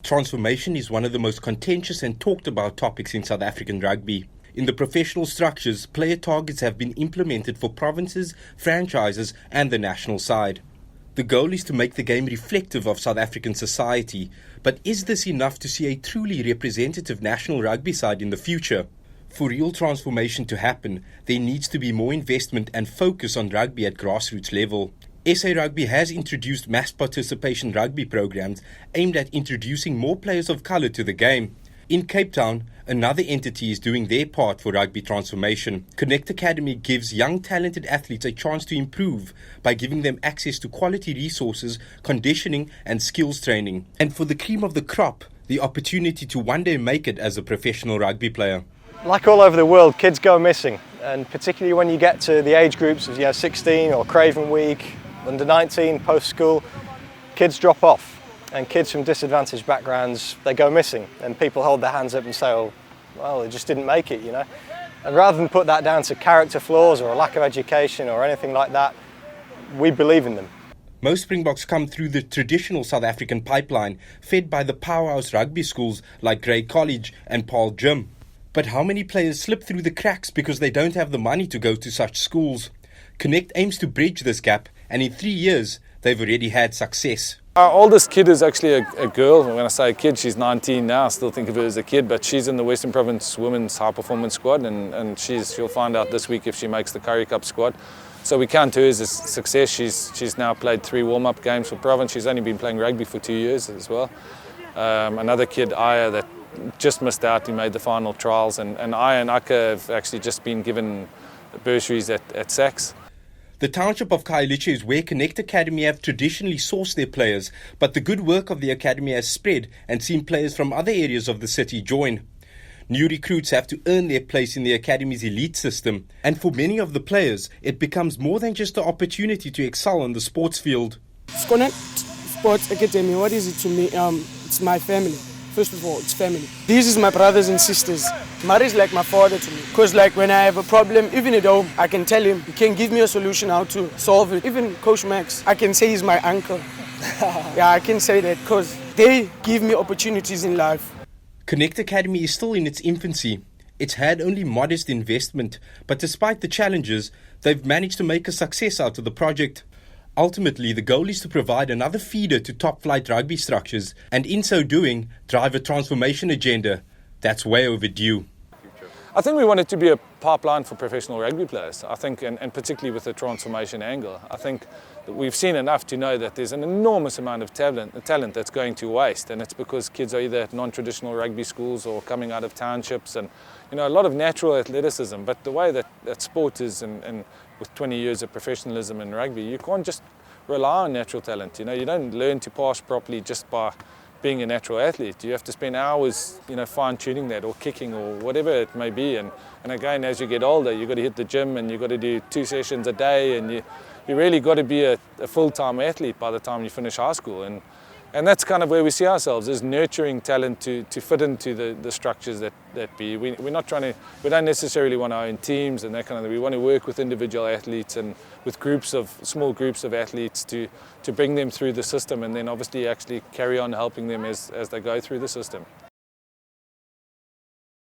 Transformation is one of the most contentious and talked about topics in South African rugby. In the professional structures, player targets have been implemented for provinces, franchises and the national side. The goal is to make the game reflective of South African society, but is this enough to see a truly representative national rugby side in the future? For real transformation to happen, there needs to be more investment and focus on rugby at grassroots level. SA Rugby has introduced mass participation rugby programs aimed at introducing more players of colour to the game. In Cape Town, another entity is doing their part for rugby transformation. Connect Academy gives young talented athletes a chance to improve by giving them access to quality resources, conditioning and skills training. And for the cream of the crop, the opportunity to one day make it as a professional rugby player. Like all over the world, kids go missing, and particularly when you get to the age groups of 16 or Craven Week, under 19, post-school, kids drop off, and kids from disadvantaged backgrounds, they go missing, and people hold their hands up and say, oh, well, they just didn't make it, And rather than put that down to character flaws or a lack of education or anything like that, we believe in them. Most Springboks come through the traditional South African pipeline, fed by the powerhouse rugby schools like Grey College and Paul Gym. But how many players slip through the cracks because they don't have the money to go to such schools? Connect aims to bridge this gap, and in 3 years, they've already had success. Our oldest kid is actually a girl. When I say a kid, she's 19 now. I still think of her as a kid, but she's in the Western Province Women's High Performance Squad, and she'll find out this week if she makes the Currie Cup squad. So we count her as a success. She's now played 3 warm-up games for Province. She's only been playing rugby for 2 years as well. Another kid, Aya, that just missed out. He made the final trials, and Aya and Akka have actually just been given bursaries at SACS. The township of Archillies is where Connect Academy have traditionally sourced their players, but the good work of the academy has spread and seen players from other areas of the city join. New recruits have to earn their place in the academy's elite system, and for many of the players, it becomes more than just an opportunity to excel on the sports field. Connect Sports Academy, what is it to me? It's my family. First of all, it's family. These is my brothers and sisters. Mari is like my father to me. Because when I have a problem, even at home, I can tell him, he can give me a solution how to solve it. Even Coach Max, I can say he's my uncle. Yeah, I can say that because they give me opportunities in life. Connect Academy is still in its infancy. It's had only modest investment, but despite the challenges, they've managed to make a success out of the project. Ultimately, the goal is to provide another feeder to top-flight rugby structures, and in so doing, drive a transformation agenda that's way overdue. I think we want it to be a pipeline for professional rugby players, I think, and particularly with the transformation angle. I think that we've seen enough to know that there's an enormous amount of talent that's going to waste, and it's because kids are either at non-traditional rugby schools or coming out of townships, and a lot of natural athleticism. But the way that sport is, and with 20 years of professionalism in rugby, you can't just rely on natural talent. You don't learn to pass properly just by being a natural athlete. You have to spend hours, fine-tuning that, or kicking, or whatever it may be. And again, as you get older, you've got to hit the gym, and you've got to do 2 sessions a day, and you really got to be a full-time athlete by the time you finish high school. And that's kind of where we see ourselves, as nurturing talent to fit into the structures that be. We don't necessarily want our own teams and that kind of thing. We want to work with individual athletes and with small groups of athletes to bring them through the system, and then obviously actually carry on helping them as they go through the system.